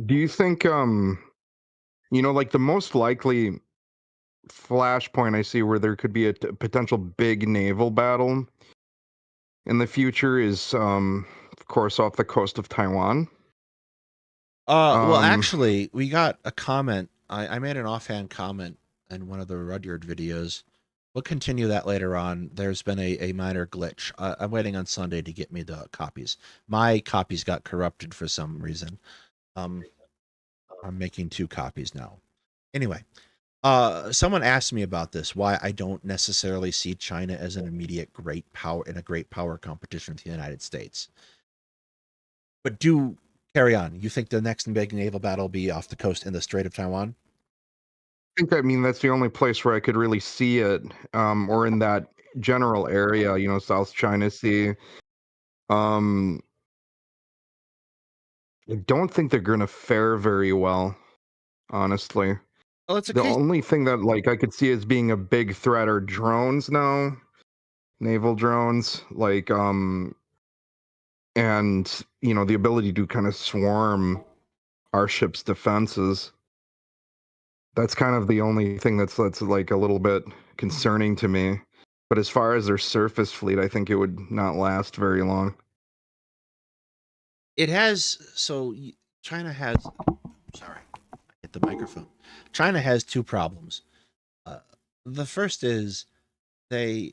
do you think like the most likely flashpoint I see where there could be a potential big naval battle in the future is of course off the coast of Taiwan. Well, actually, we got a comment. I made an offhand comment in one of the Rudyard videos. We'll continue that later on. There's been a minor glitch. I'm waiting on Sunday to get me the copies. My copies got corrupted for some reason. I'm making 2 copies now. Anyway, someone asked me about this, why I don't necessarily see China as an immediate great power in a great power competition with the United States. But do carry on. You think the next big naval battle will be off the coast in the Strait of Taiwan? I mean that's the only place where I could really see it, or in that general area, South China Sea. I don't think they're gonna fare very well, honestly. Well, it's a The case. only thing that like I could see as being a big threat are drones now, naval drones, like and the ability to kind of swarm our ship's defenses. That's kind of the only thing that's like a little bit concerning to me. But as far as their surface fleet, I think it would not last very long. It has. So China has. Sorry, I hit the microphone. China has 2 problems. The first is they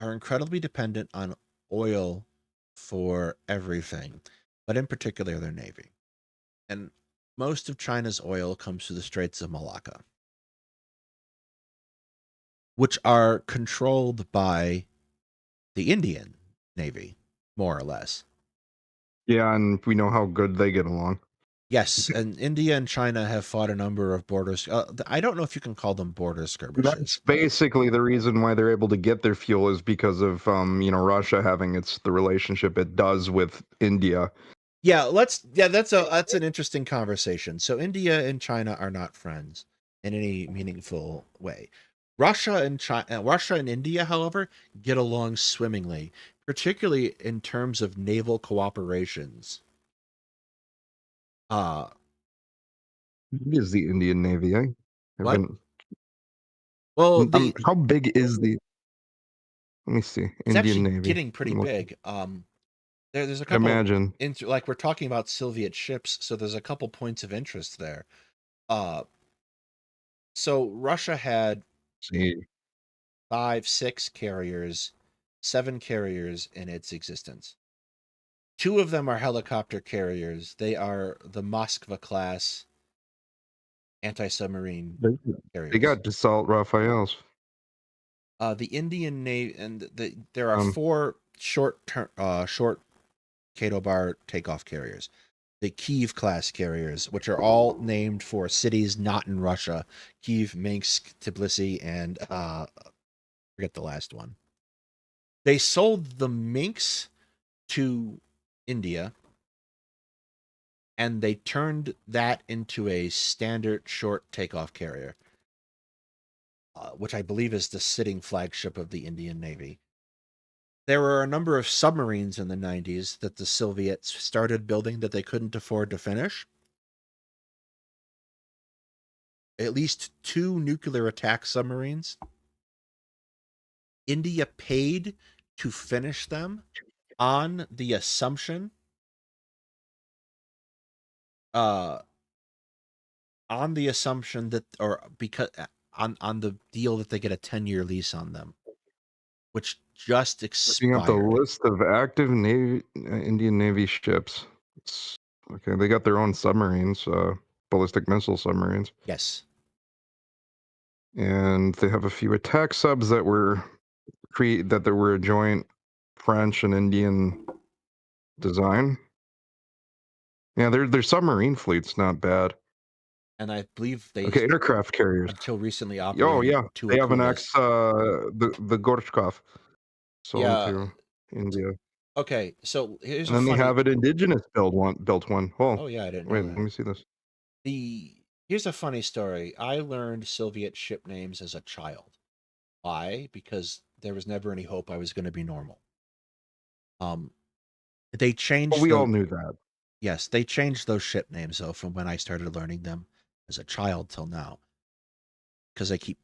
are incredibly dependent on oil for everything, but in particular their navy. And most of China's oil comes through the Straits of Malacca, which are controlled by the Indian Navy, more or less. Yeah, and we know how good they get along. Yes, and India and China have fought a number of borders. I don't know if you can call them border skirmishes. That's basically the reason why they're able to get their fuel is because of Russia having the relationship it does with India. Yeah, that's an interesting conversation. So India and China are not friends in any meaningful way. Russia and India, however, get along swimmingly, particularly in terms of naval cooperations. What is the Indian Navy? What? Well, how big is the? Let me see. It's Indian actually Navy. getting pretty big. There's a couple. Imagine. Like we're talking about Soviet ships, so there's a couple points of interest there. So Russia had See. 5, 6 carriers, 7 carriers in its existence. 2 of them are helicopter carriers. They are the Moskva class anti-submarine carriers. They got Dassault Rafales. The Indian Navy, and there are 4 short Kato bar takeoff carriers. The Kiev class carriers, which are all named for cities not in Russia: Kiev, Minsk, Tbilisi, and forget the last one. They sold the Minsk to India, and they turned that into a standard short takeoff carrier, which I believe is the sitting flagship of the Indian Navy. There were a number of submarines in the 90s that the Soviets started building that they couldn't afford to finish. At least 2 nuclear attack submarines. India paid to finish them on the assumption uh, on the assumption that, or because on the deal that they get a 10-year lease on them, which just Looking up the expired. list of active Navy Indian Navy ships. Okay, they got their own submarines, ballistic missile submarines, Yes. and they have a few attack subs that were there were a joint French and Indian design. Yeah, their submarine fleet's not bad. And I believe they Okay, aircraft carriers. until recently Oh operated yeah, two they have an Akulas. X, the Gorshkov, sold Yeah. to India, Okay, so here's and a then they funny. have an indigenous built one. Oh, Oh yeah, I didn't wait, know let that. me see this. Here's a funny story. I learned Soviet ship names as a child. Why? Because there was never any hope I was going to be normal. They Well, changed we all the knew that. Yes, they changed those ship names though from when I started learning them as a child till now, because they keep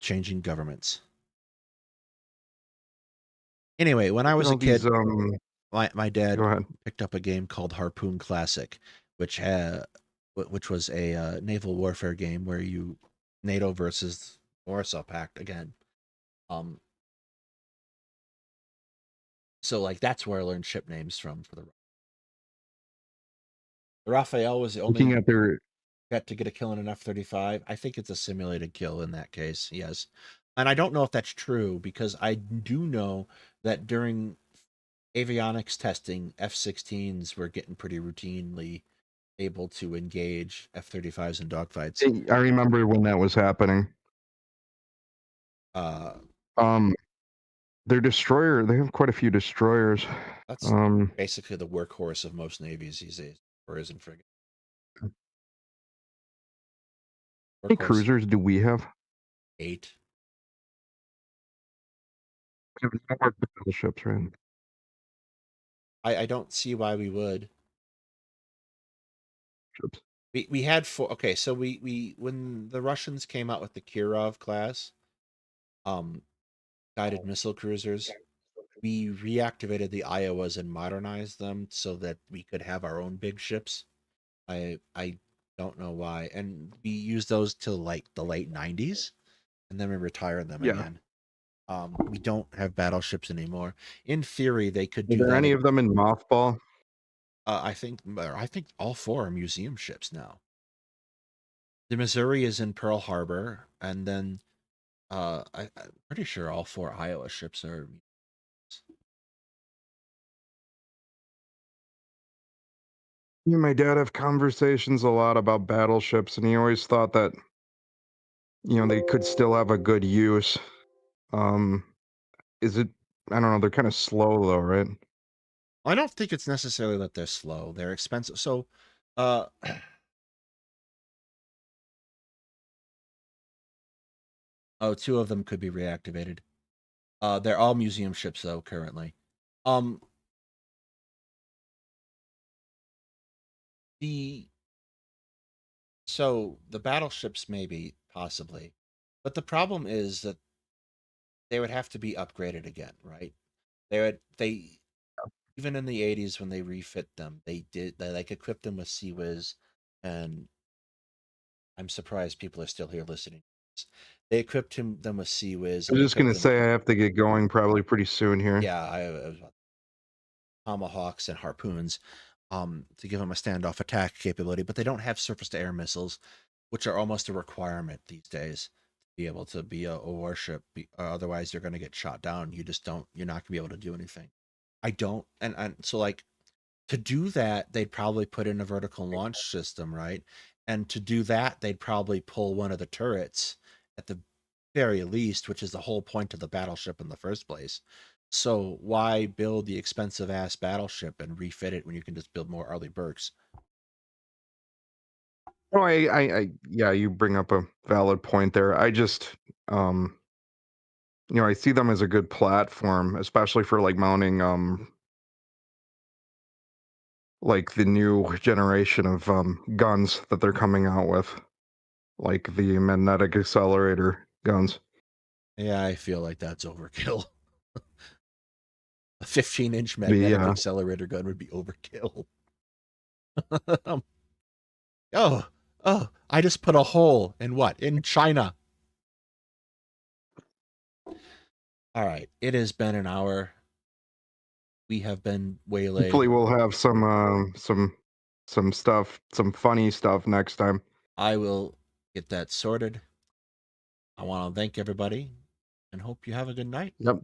changing governments. Anyway, when I You was a know these. kid, my dad Go ahead. picked up a game called Harpoon Classic, which was a naval warfare game where you NATO versus Warsaw Pact again. So like that's where I learned ship names from for the Raphael was the Looking only at their. got to get a kill in an F-35. I think it's a simulated kill in that case. Yes, and I don't know if that's true because I do know that during avionics testing, F-16s were getting pretty routinely able to engage F-35s in dogfights. I remember when that was happening. Uh, Their destroyer. They have quite a few destroyers. that's basically the workhorse of most navies these days, or isn't frigate. How many Workhorse cruisers do we have? 8. We have no more battleships, right? I don't see why we would. Ships. We had 4. Okay, so we when the Russians came out with the Kirov class, um, guided missile cruisers, we reactivated the Iowas and modernized them so that we could have our own big ships. I don't know why, and we used those till like the late '90s, and then we retired them Yeah. again. We don't have battleships anymore. In theory, they could Are do there that. any of them in mothball? I think all 4 are museum ships now. The Missouri is in Pearl Harbor, and then I'm pretty sure all 4 Iowa ships are. Me and my dad have conversations a lot about battleships, and he always thought that they could still have a good use. Um, is it? I don't know. They're kind of slow though, right? I don't think it's necessarily that they're slow. They're expensive. So, uh, oh, 2 of them could be reactivated. They're all museum ships though currently. Um, the so the battleships maybe possibly, but the problem is that they would have to be upgraded again, right? They even in the '80s when they refit them, they like equipped them with Sea Whiz, and I'm surprised people are still here listening. They equipped them with Sea Whiz, I and was they just equipped gonna them. say I have to get going probably pretty soon here. Yeah, tomahawks and harpoons, to give them a standoff attack capability, but they don't have surface-to-air missiles, which are almost a requirement these days to be able to be a warship. Otherwise, you're going to get shot down. You just don't. You're not going to be able to do anything. I don't, and so like to do that, they'd probably put in a vertical launch system, right? And to do that, they'd probably pull one of the turrets at the very least, which is the whole point of the battleship in the first place. So why build the expensive ass battleship and refit it when you can just build more Arleigh Burkes? Oh, yeah, you bring up a valid point there. I just, I see them as a good platform, especially for like mounting, like the new generation of guns that they're coming out with, like the magnetic accelerator guns. Yeah, I feel like that's overkill. A 15-inch The magnetic accelerator gun would be overkill. oh, I just put a hole in what? In China. All right. It has been an hour. We have been waylaid. Hopefully we'll have some stuff, some funny stuff next time. I will get that sorted. I want to thank everybody and hope you have a good night. Yep.